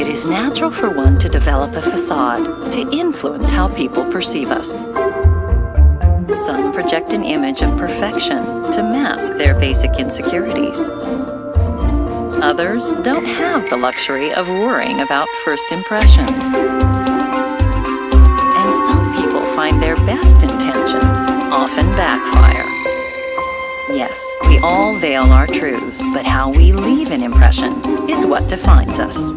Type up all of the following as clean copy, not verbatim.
It is natural for one to develop a facade to influence how people perceive us. Some project an image of perfection to mask their basic insecurities. Others don't have the luxury of worrying about first impressions. And some people find their best intentions often backfire. Yes, we all veil our truths, but how we leave an impression is what defines us.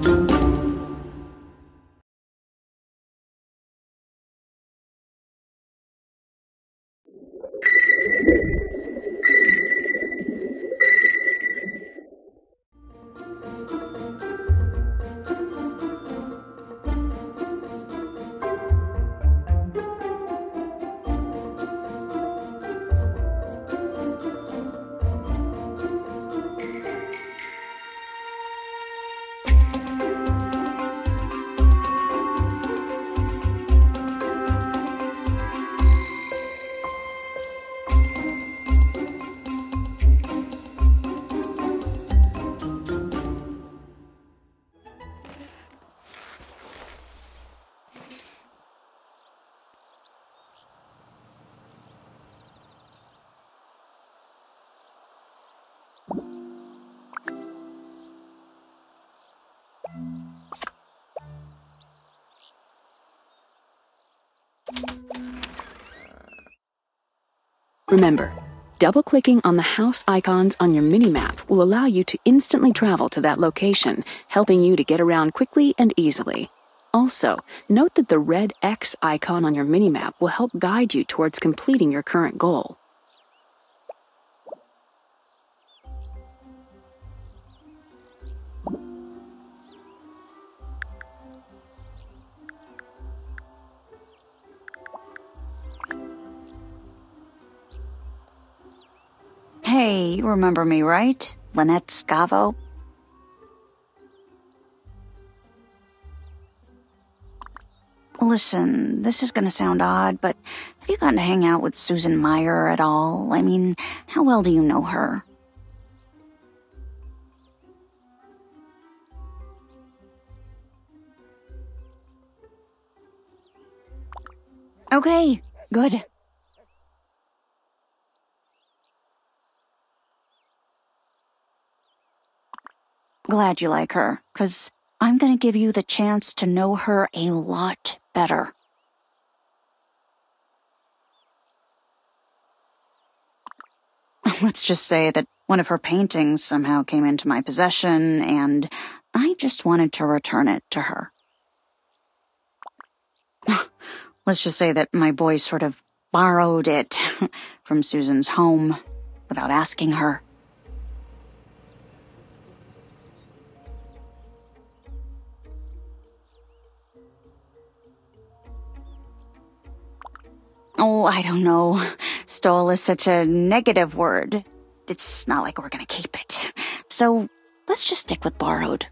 Remember, double-clicking on the house icons on your mini-map will allow you to instantly travel to that location, helping you to get around quickly and easily. Also, note that the red X icon on your mini-map will help guide you towards completing your current goal. Hey, you remember me, right? Lynette Scavo? Listen, this is gonna sound odd, but have you gotten to hang out with Susan Meyer at all? I mean, how well do you know her? Okay, good. Glad you like her, 'cause I'm gonna give you the chance to know her a lot better. Let's just say that one of her paintings somehow came into my possession, and I just wanted to return it to her. Let's just say that my boys sort of borrowed it from Susan's home without asking her. Oh, I don't know. Stole is such a negative word. It's not like we're gonna keep it. So, let's just stick with borrowed.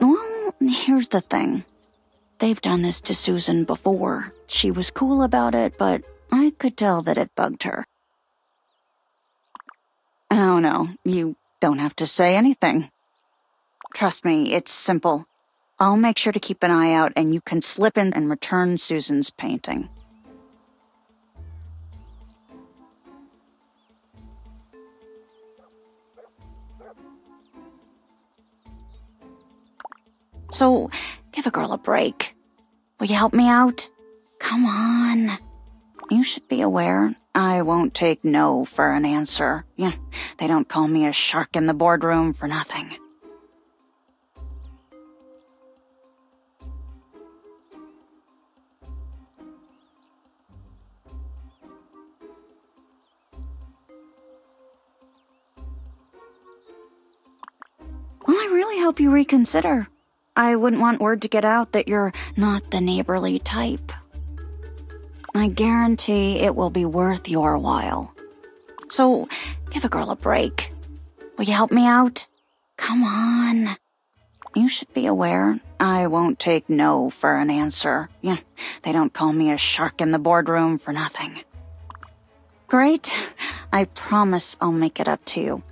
Well, here's the thing. They've done this to Susan before. She was cool about it, but I could tell that it bugged her. Oh, no, you don't have to say anything. Trust me, it's simple. I'll make sure to keep an eye out, and you can slip in and return Susan's painting. So, give a girl a break. Will you help me out? Come on. You should be aware, I won't take no for an answer. Yeah, they don't call me a shark in the boardroom for nothing. Well, I really hope you reconsider. I wouldn't want word to get out that you're not the neighborly type. I guarantee it will be worth your while. So, give a girl a break. Will you help me out? Come on. You should be aware, I won't take no for an answer. Yeah, they don't call me a shark in the boardroom for nothing. Great. I promise I'll make it up to you.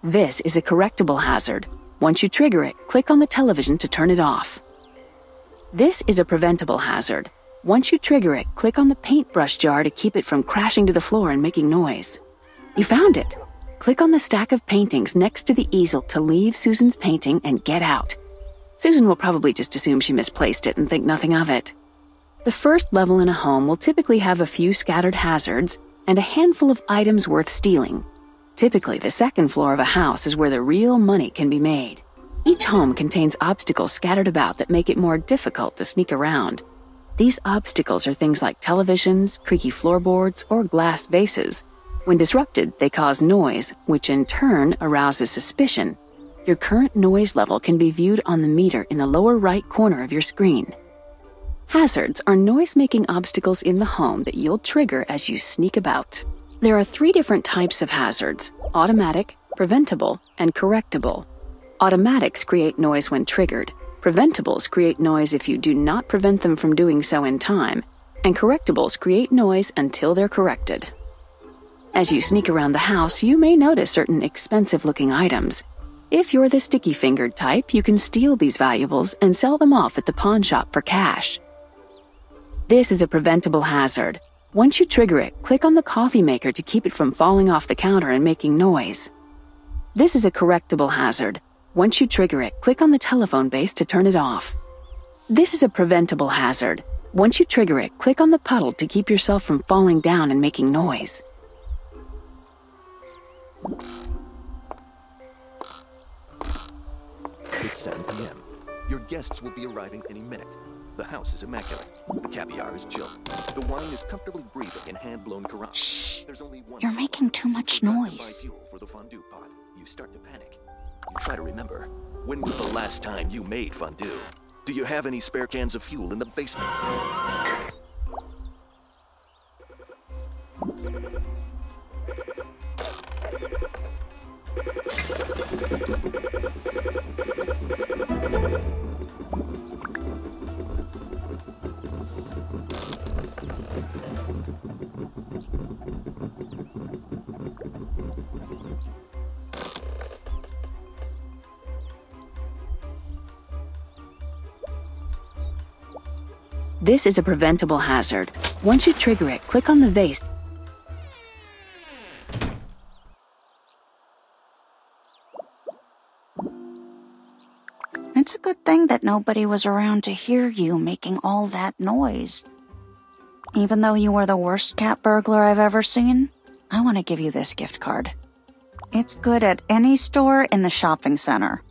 This is a correctable hazard. Once you trigger it, click on the television to turn it off. This is a preventable hazard. Once you trigger it, click on the paintbrush jar to keep it from crashing to the floor and making noise. You found it! Click on the stack of paintings next to the easel to leave Susan's painting and get out. Susan will probably just assume she misplaced it and think nothing of it. The first level in a home will typically have a few scattered hazards and a handful of items worth stealing. Typically, the second floor of a house is where the real money can be made. Each home contains obstacles scattered about that make it more difficult to sneak around. These obstacles are things like televisions, creaky floorboards, or glass vases. When disrupted, they cause noise, which in turn arouses suspicion. Your current noise level can be viewed on the meter in the lower right corner of your screen. Hazards are noise-making obstacles in the home that you'll trigger as you sneak about. There are 3 different types of hazards: automatic, preventable, and correctable. Automatics create noise when triggered. Preventables create noise if you do not prevent them from doing so in time. And correctables create noise until they're corrected. As you sneak around the house, you may notice certain expensive-looking items. If you're the sticky-fingered type, you can steal these valuables and sell them off at the pawn shop for cash. This is a preventable hazard. Once you trigger it, click on the coffee maker to keep it from falling off the counter and making noise. This is a correctable hazard. Once you trigger it, click on the telephone base to turn it off. This is a preventable hazard. Once you trigger it, click on the puddle to keep yourself from falling down and making noise. It's 7 p.m. Your guests will be arriving any minute. The house is immaculate. The caviar is chilled. The wine is comfortably breathing in hand-blown carafe. Shh! There's only one. You're making too much noise. Fuel for the fondue pot. You start to panic. You try to remember. When was the last time you made fondue? Do you have any spare cans of fuel in the basement? This is a preventable hazard. Once you trigger it, click on the vase. It's a good thing that nobody was around to hear you making all that noise. Even though you were the worst cat burglar I've ever seen, I want to give you this gift card. It's good at any store in the shopping center.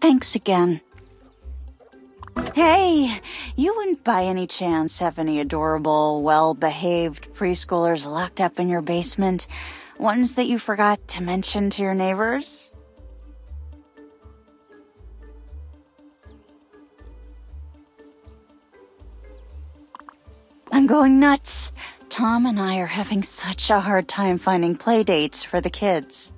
Thanks again. Hey, you wouldn't by any chance have any adorable, well-behaved preschoolers locked up in your basement? Ones that you forgot to mention to your neighbors? I'm going nuts. Tom and I are having such a hard time finding play dates for the kids.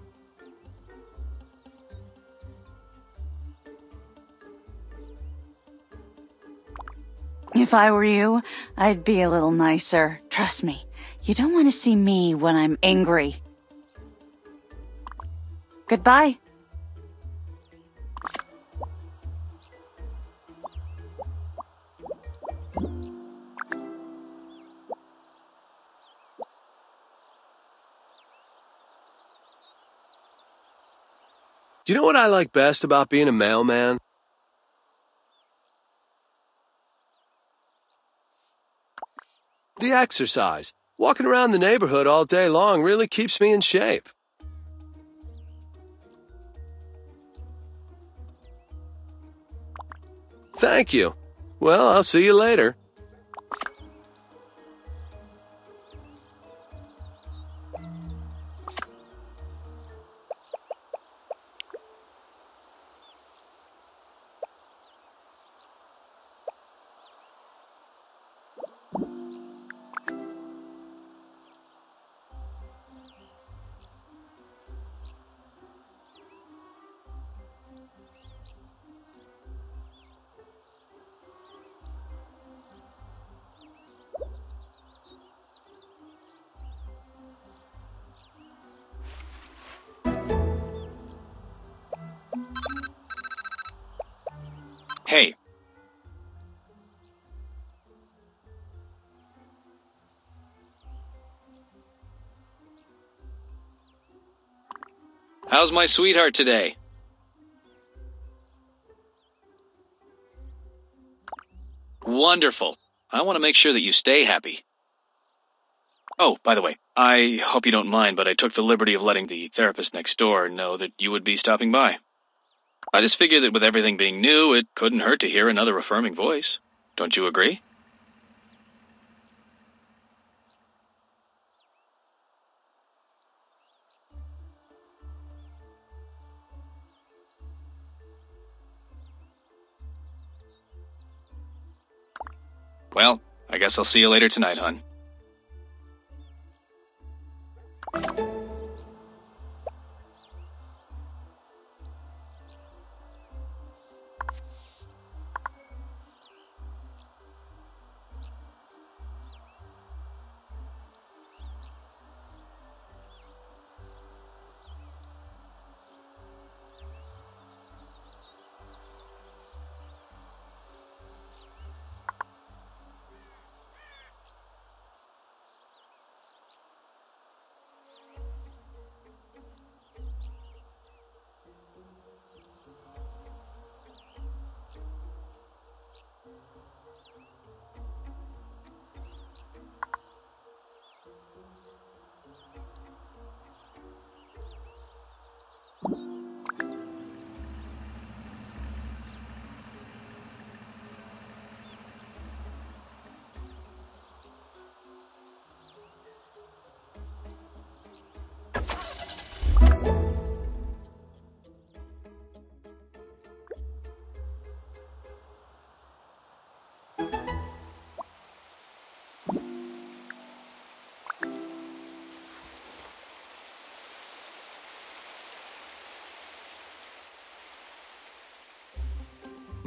If I were you, I'd be a little nicer. Trust me, you don't want to see me when I'm angry. Goodbye. Do you know what I like best about being a mailman? The exercise. Walking around the neighborhood all day long really keeps me in shape. Thank you. Well, I'll see you later. Hey. How's my sweetheart today? Wonderful. I want to make sure that you stay happy. Oh, by the way, I hope you don't mind, but I took the liberty of letting the therapist next door know that you would be stopping by. I just figured that with everything being new, it couldn't hurt to hear another affirming voice. Don't you agree? Well, I guess I'll see you later tonight, hon.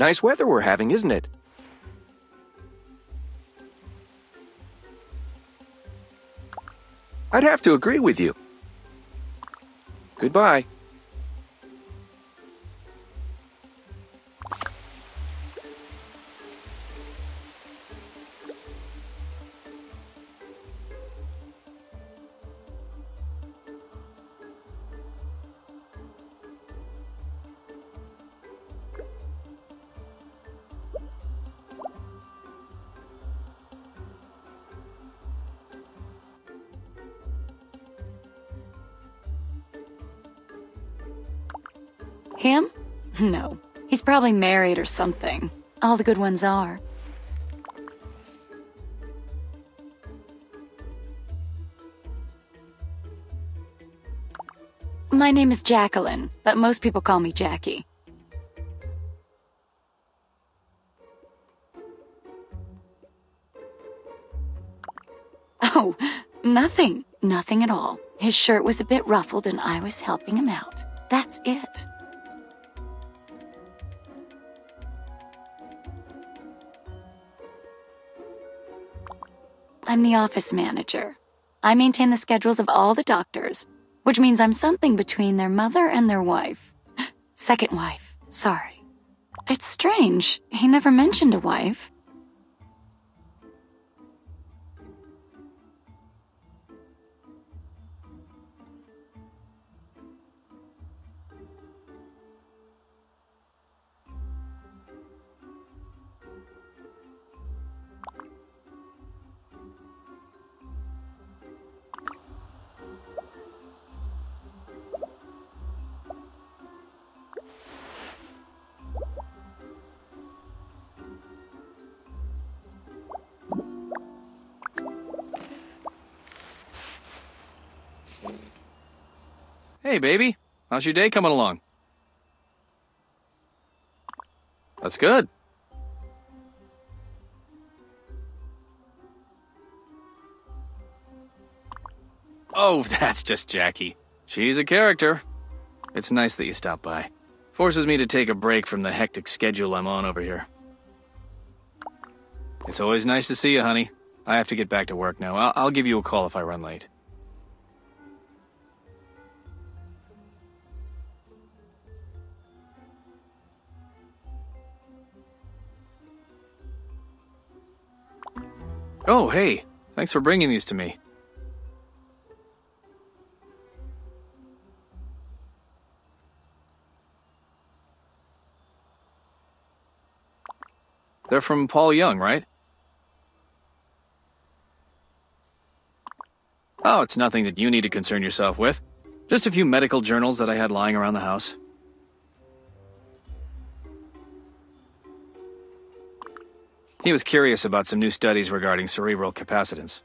Nice weather we're having, isn't it? I'd have to agree with you. Goodbye. Him? No. He's probably married or something. All the good ones are. My name is Jacqueline, but most people call me Jackie. Oh, nothing. Nothing at all. His shirt was a bit ruffled and I was helping him out. That's it. I'm the office manager. I maintain the schedules of all the doctors. which means I'm something between their mother and their wife. Second wife, sorry. It's strange, he never mentioned a wife. Hey, baby. How's your day coming along? That's good. Oh, that's just Jackie. She's a character. It's nice that you stopped by. Forces me to take a break from the hectic schedule I'm on over here. It's always nice to see you, honey. I have to get back to work now. I'll give you a call if I run late. Oh, hey. Thanks for bringing these to me. They're from Paul Young, right? Oh, it's nothing that you need to concern yourself with. Just a few medical journals that I had lying around the house. He was curious about some new studies regarding cerebral capacitance.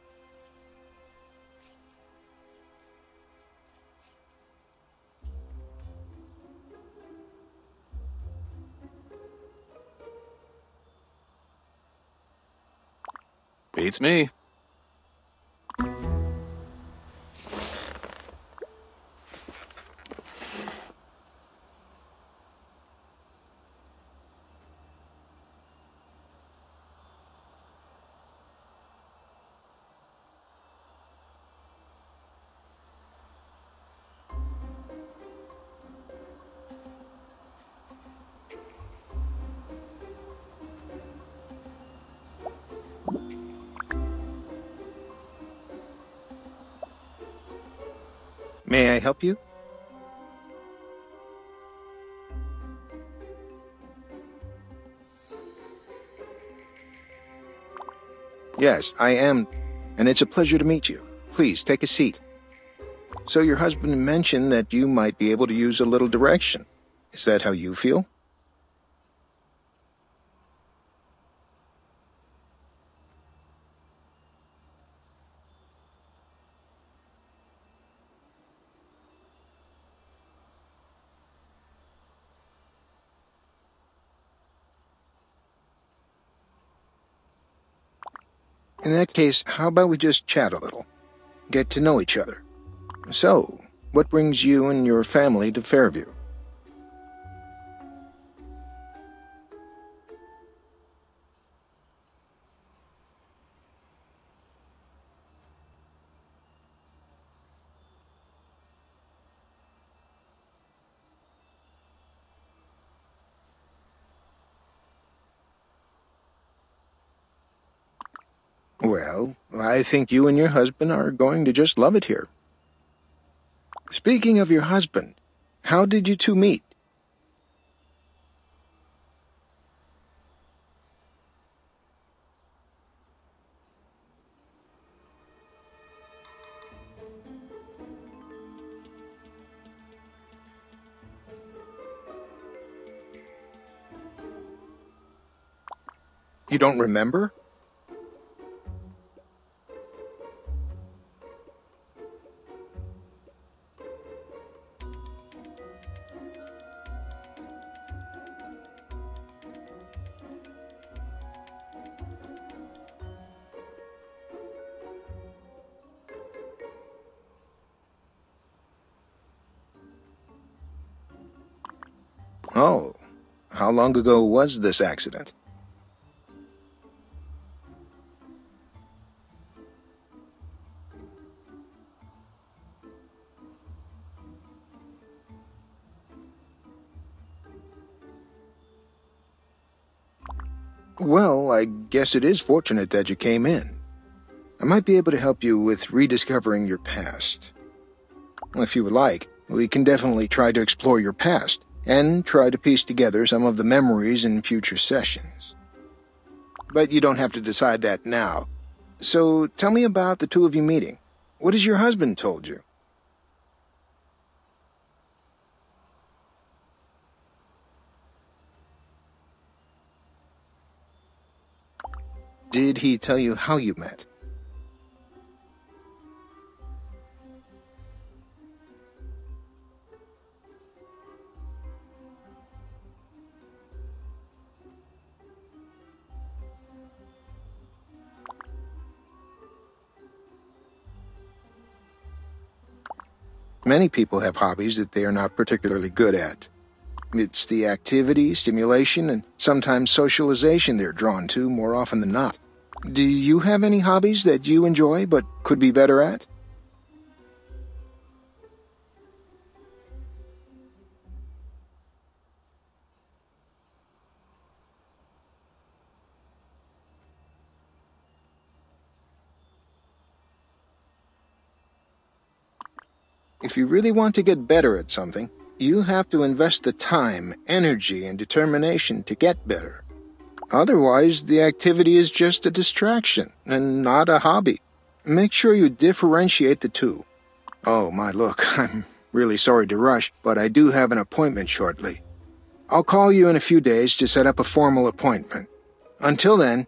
Beats me. May I help you? Yes, I am, and it's a pleasure to meet you. Please, take a seat. So your husband mentioned that you might be able to use a little direction. Is that how you feel? In that case, how about we just chat a little? Get to know each other. So, what brings you and your family to Fairview? Well, I think you and your husband are going to just love it here. Speaking of your husband, how did you two meet? You don't remember? Oh, how long ago was this accident? Well, I guess it is fortunate that you came in. I might be able to help you with rediscovering your past. If you would like, we can definitely try to explore your past and try to piece together some of the memories in future sessions. But you don't have to decide that now. So tell me about the two of you meeting. What has your husband told you? Did he tell you how you met? Many people have hobbies that they are not particularly good at. It's the activity, stimulation, and sometimes socialization they're drawn to more often than not. Do you have any hobbies that you enjoy but could be better at? If you really want to get better at something, you have to invest the time, energy, and determination to get better. Otherwise, the activity is just a distraction and not a hobby. Make sure you differentiate the two. Oh, my, look, I'm really sorry to rush, but I do have an appointment shortly. I'll call you in a few days to set up a formal appointment. Until then,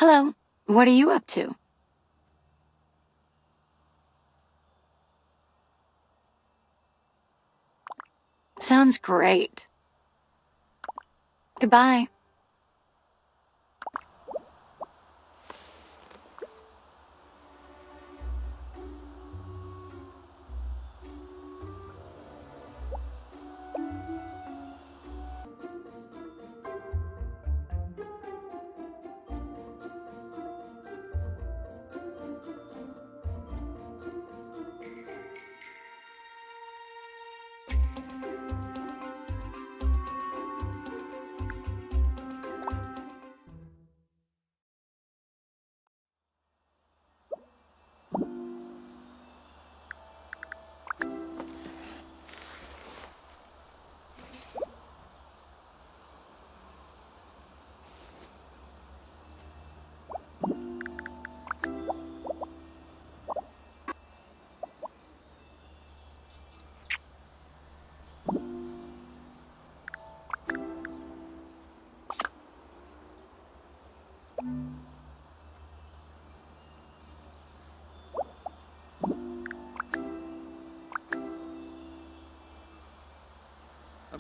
Hello. What are you up to? Sounds great. Goodbye.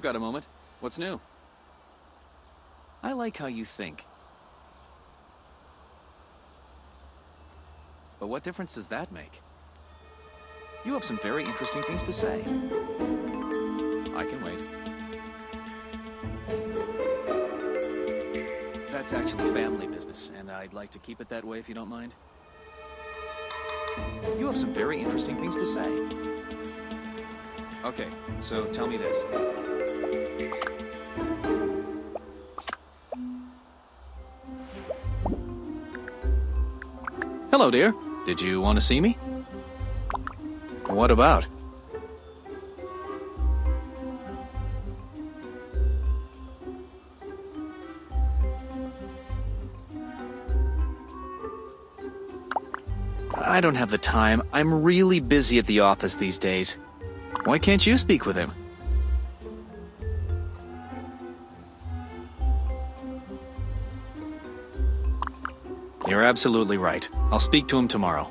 I've got a moment. What's new? I like how you think. But what difference does that make? You have some very interesting things to say. I can wait. That's actually family business, and I'd like to keep it that way if you don't mind. You have some very interesting things to say. Okay, so tell me this. Hello, dear. Did you want to see me? What about? I don't have the time. I'm really busy at the office these days. Why can't you speak with him? You're absolutely right. I'll speak to him tomorrow.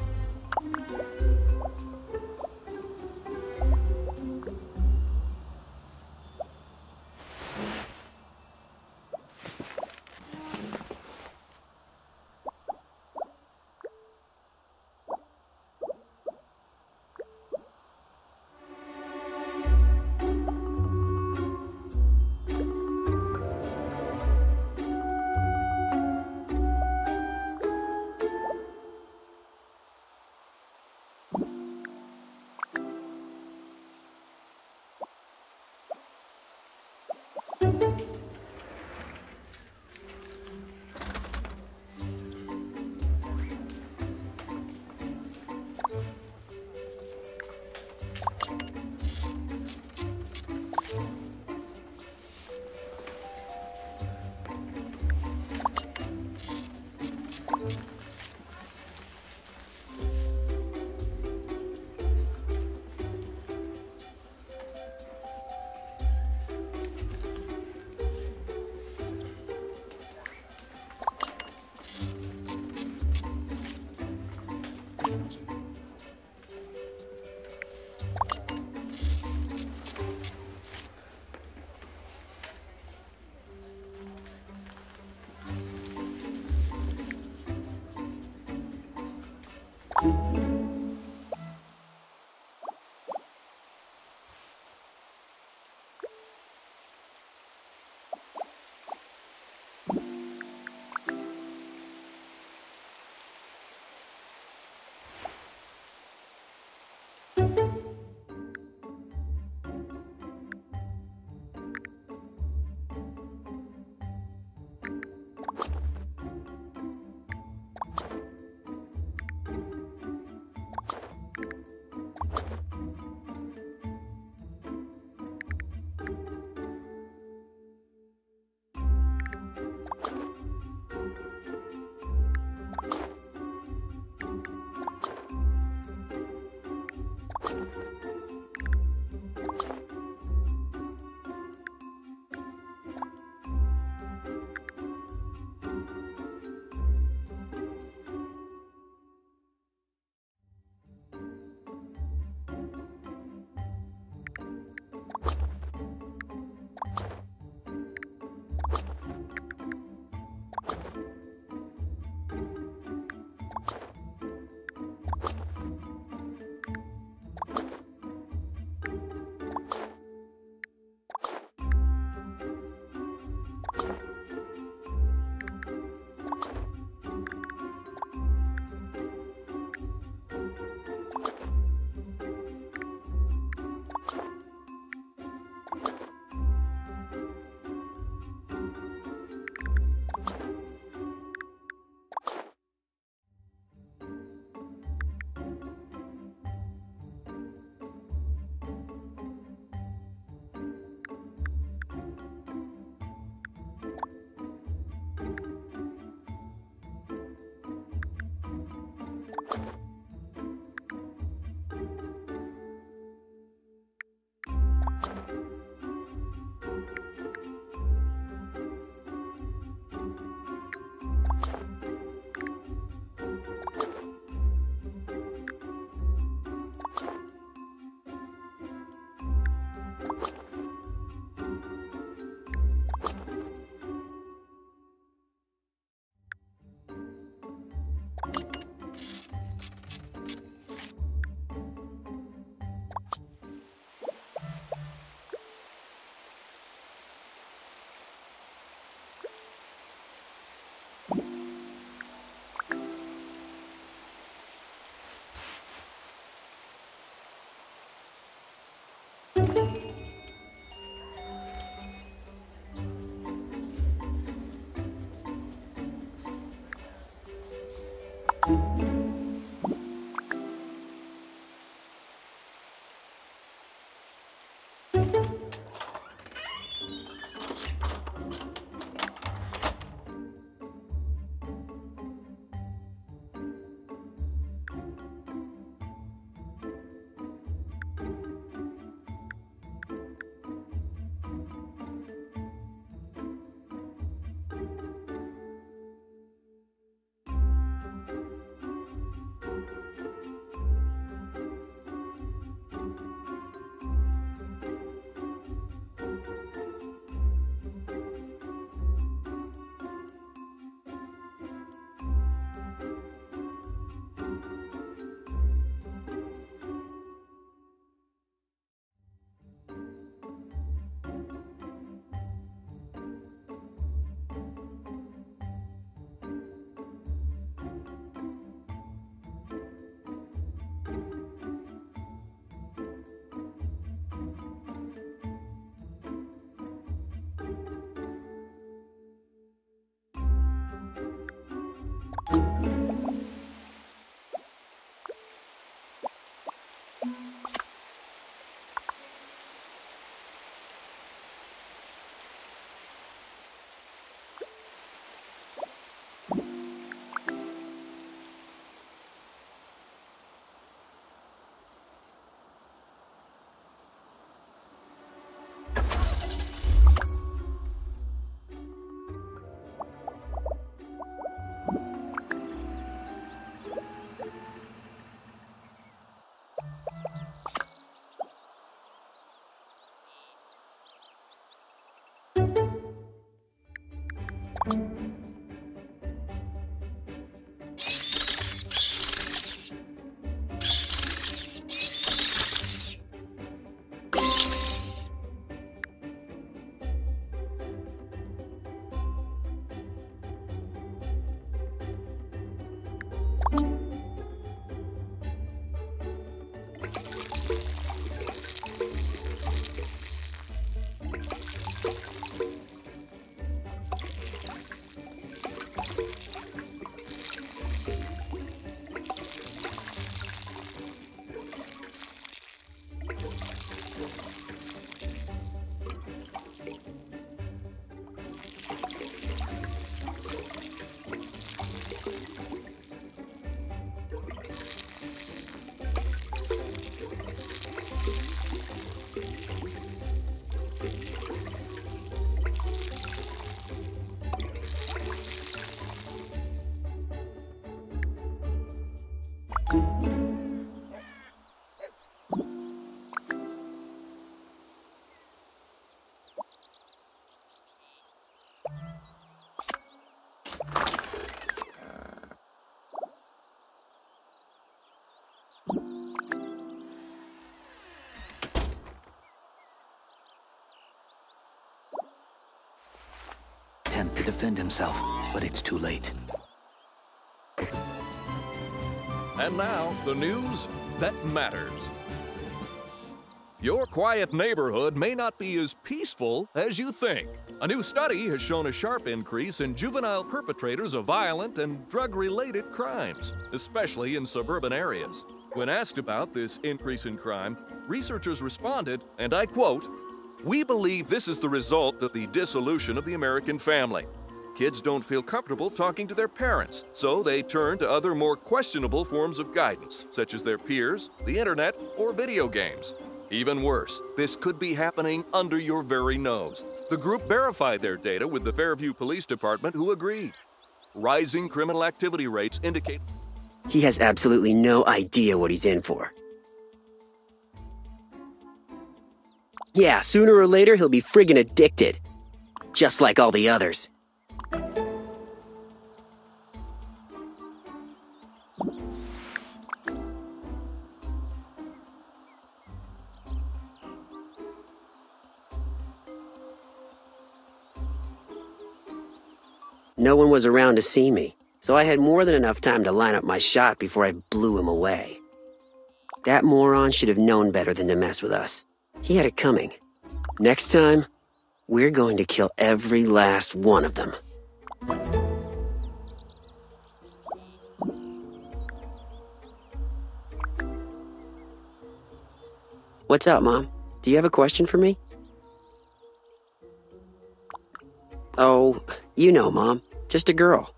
Attempt to defend himself, but it's too late. And now, the news that matters. Your quiet neighborhood may not be as peaceful as you think. A new study has shown a sharp increase in juvenile perpetrators of violent and drug-related crimes, especially in suburban areas. When asked about this increase in crime, researchers responded, and I quote, "We believe this is the result of the dissolution of the American family. Kids don't feel comfortable talking to their parents, so they turn to other more questionable forms of guidance, such as their peers, the internet, or video games. Even worse, this could be happening under your very nose." The group verified their data with the Fairview Police Department, who agreed. Rising criminal activity rates indicate he has absolutely no idea what he's in for. Yeah, sooner or later he'll be friggin' addicted. Just like all the others. No one was around to see me, so I had more than enough time to line up my shot before I blew him away. That moron should have known better than to mess with us. He had it coming. Next time, we're going to kill every last one of them. What's up, Mom? Do you have a question for me? Oh, you know, Mom. Just a girl.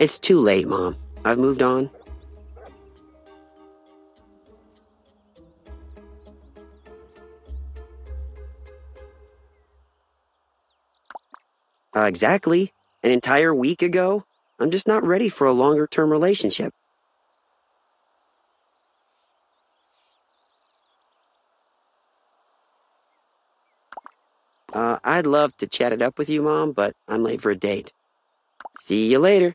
It's too late, Mom. I've moved on. Exactly. An entire week ago? I'm just not ready for a longer-term relationship. I'd love to chat it up with you, Mom, but I'm late for a date. See you later.